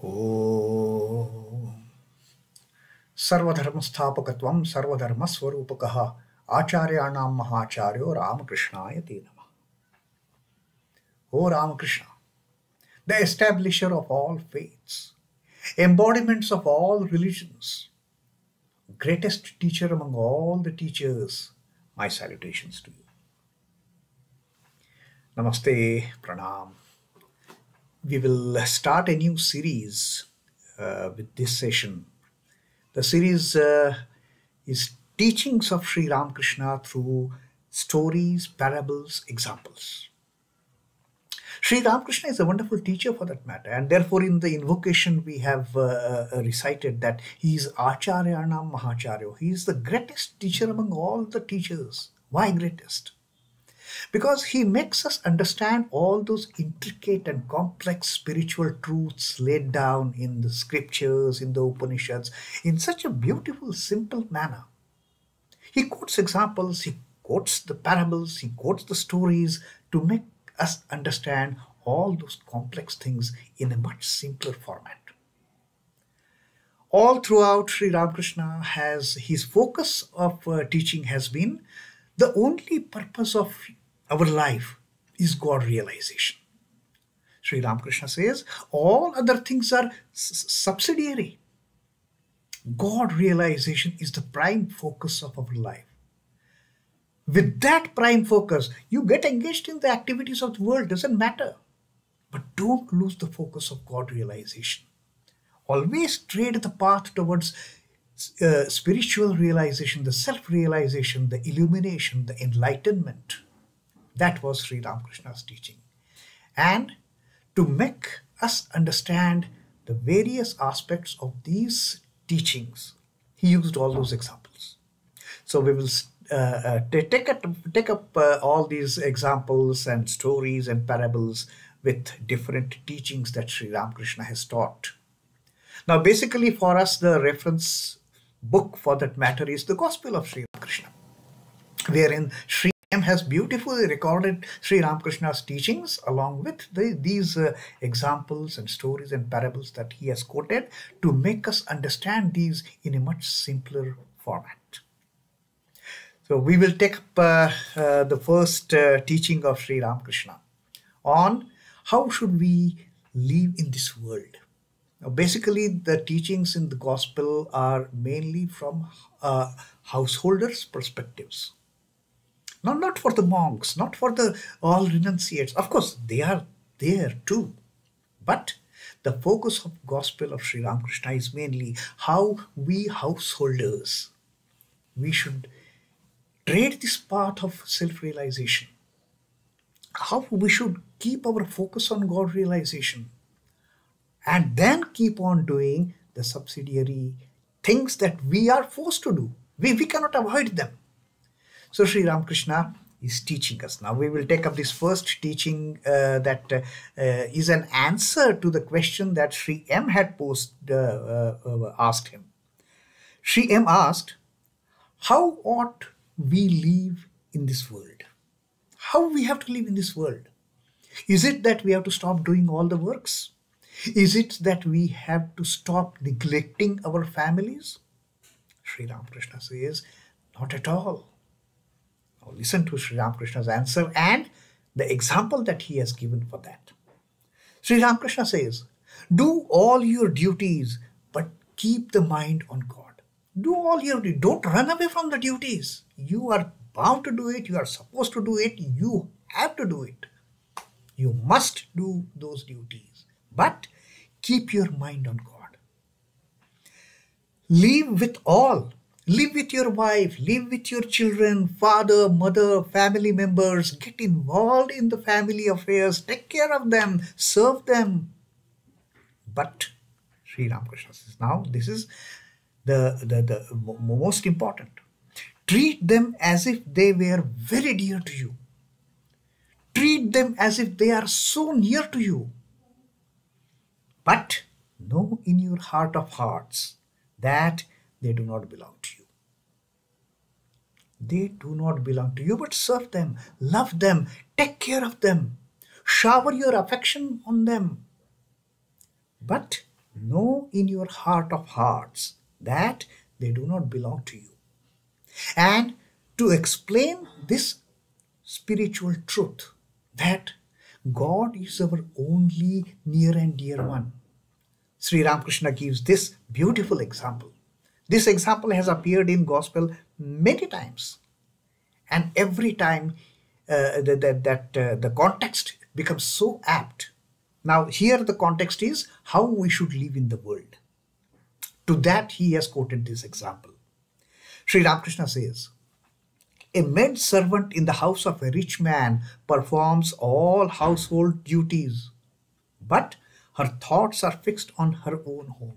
Om Sarvadharmastapakatvam Sarvadharmaswarupakaha Acharyanam Mahacharyo Ramakrishnaya Te Namah. O Ramakrishna, the establisher of all faiths, embodiments of all religions, greatest teacher among all the teachers, my salutations to you. Namaste, Pranam. We will start a new series with this session. The series is Teachings of Sri Ramakrishna through stories, parables, examples. Sri Ramakrishna is a wonderful teacher for that matter, and therefore in the invocation we have recited that he is Acharyanam Mahacharyo. He is the greatest teacher among all the teachers. Why greatest? Because he makes us understand all those intricate and complex spiritual truths laid down in the scriptures, in the Upanishads, in such a beautiful, simple manner. He quotes examples, he quotes the parables, he quotes the stories to make us understand all those complex things in a much simpler format. All throughout, Sri Ramakrishna has his focus of teaching has been the only purpose of our life is God realization. Sri Ramakrishna says all other things are subsidiary. God realization is the prime focus of our life. With that prime focus, you get engaged in the activities of the world, doesn't matter. But don't lose the focus of God realization. Always tread the path towards spiritual realization, the self-realization, the illumination, the enlightenment. That was Sri Ramakrishna's teaching. And to make us understand the various aspects of these teachings, he used all those examples. So we will take up all these examples and stories and parables with different teachings that Sri Ramakrishna has taught. Now basically for us the reference book for that matter is the Gospel of Sri Ramakrishna, wherein Sri M has beautifully recorded Sri Ramakrishna's teachings along with these examples and stories and parables that he has quoted to make us understand these in a much simpler format. So we will take up the first teaching of Sri Ramakrishna on how should we live in this world. Now basically the teachings in the gospel are mainly from householders' perspectives. Now, not for the monks, not for the all renunciates. Of course, they are there too. But the focus of gospel of Sri Ramakrishna is mainly how we householders, we should tread this path of self-realization. How we should keep our focus on God realization. And then keep on doing the subsidiary things that we are forced to do. We cannot avoid them. So Sri Ramakrishna is teaching us. Now we will take up this first teaching that is an answer to the question that Sri M had asked him. Sri M asked, how ought we live in this world? How we have to live in this world? Is it that we have to stop doing all the works? Is it that we have to stop neglecting our families? Sri Ramakrishna says, not at all. Now listen to Sri Ramakrishna's answer and the example that he has given for that. Sri Ramakrishna says, do all your duties, but keep the mind on God. Do all your duties. Don't run away from the duties. You are bound to do it. You are supposed to do it. You have to do it. You must do those duties. But keep your mind on God. Live with all. Live with your wife, live with your children, father, mother, family members. Get involved in the family affairs. Take care of them. Serve them. But Sri Ramakrishna says, now this is the most important. Treat them as if they were very dear to you. Treat them as if they are so near to you. But know in your heart of hearts that they do not belong to you. They do not belong to you, but serve them, love them, take care of them, shower your affection on them. But Know in your heart of hearts that they do not belong to you. And to explain this spiritual truth, that God is our only near and dear one, Sri Ramakrishna gives this beautiful example. This example has appeared in Gospel many times, and every time the context becomes so apt. Now, here the context is how we should live in the world. To that, he has quoted this example. Sri Ramakrishna says, a maid servant in the house of a rich man performs all household duties, but her thoughts are fixed on her own home.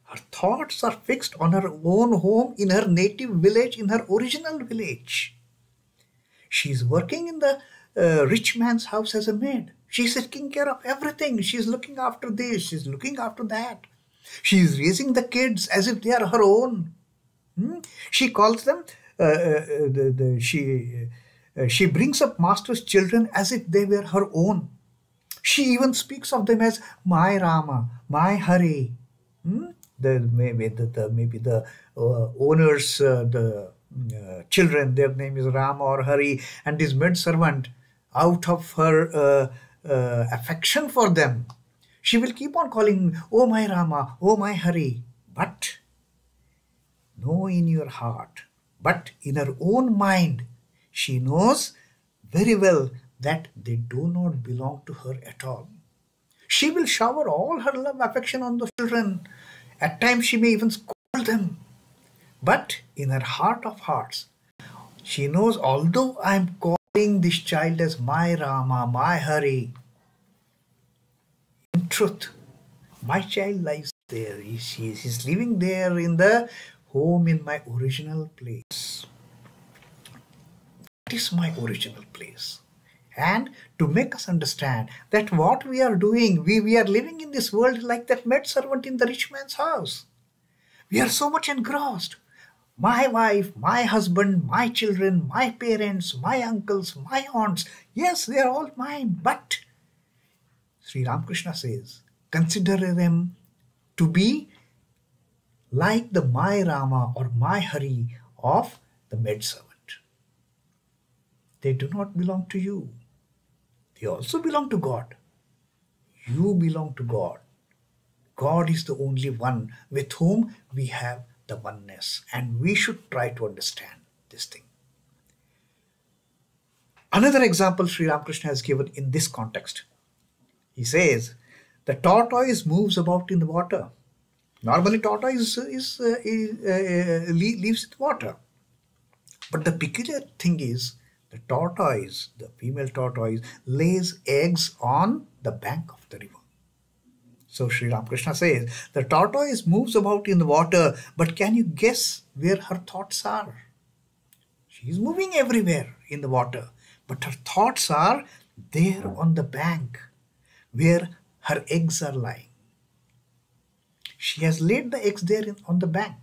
Her thoughts are fixed on her own home in her native village, in her original village. She's working in the rich man's house as a maid. She's taking care of everything. She's looking after this, she's looking after that. She's raising the kids as if they are her own. She calls them, she brings up master's children as if they were her own. She even speaks of them as my Rama, my Hari. Maybe the owners, the children, their name is Rama or Hari, and this maid servant, out of her affection for them, she will keep on calling, oh my Rama, oh my Hari. But know in your heart, but in her own mind, she knows very well that they do not belong to her at all. She will shower all her love, affection on the children. At times, she may even scold them. But in her heart of hearts, she knows, although I am calling this child as my Rama, my Hari, in truth, my child lies there. He's living there in the home in my original place. That is my original place. And to make us understand that what we are doing, we are living in this world like that maid servant in the rich man's house. We are so much engrossed. My wife, my husband, my children, my parents, my uncles, my aunts, yes, they are all mine. But Sri Ramakrishna says, consider them to be like the my Rama or my Hari of the maid servant. They do not belong to you. They also belong to God. You belong to God. God is the only one with whom we have the oneness, and we should try to understand this thing. Another example Sri Ramakrishna has given in this context. He says, the tortoise moves about in the water. Normally, tortoise lives in water. But the peculiar thing is, the tortoise, the female tortoise, lays eggs on the bank of the river. So Sri Ramakrishna says, the tortoise moves about in the water, but can you guess where her thoughts are? She is moving everywhere in the water, but her thoughts are there on the bank where her eggs are lying. She has laid the eggs there on the bank.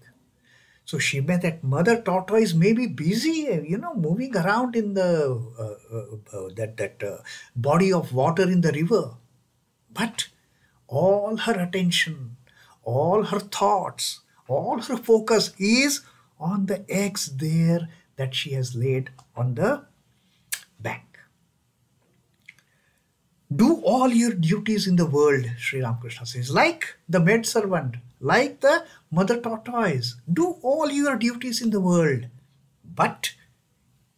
So that mother tortoise may be busy, moving around in the body of water in the river. But all her attention, all her thoughts, all her focus is on the eggs there that she has laid on the bank. Do all your duties in the world, Sri Ramakrishna says, like the maid servant, like the mother tortoise. Do all your duties in the world, but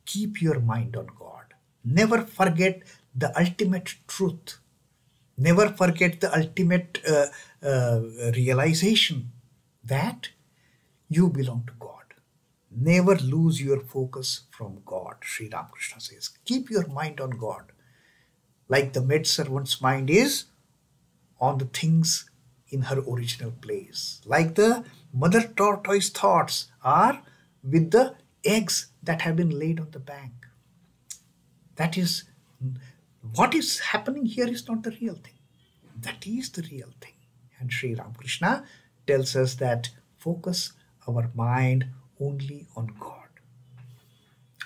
keep your mind on God. Never forget the ultimate truth. Never forget the ultimate realization that you belong to God. Never lose your focus from God, Sri Ramakrishna says. Keep your mind on God. Like the maid servant's mind is on the things in her original place. Like the mother tortoise thoughts are with the eggs that have been laid on the bank. That is, what is happening here is not the real thing. That is the real thing. And Sri Ramakrishna tells us that focus our mind only on God.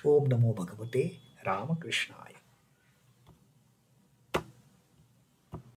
Om Namo Bhagavate Ramakrishna.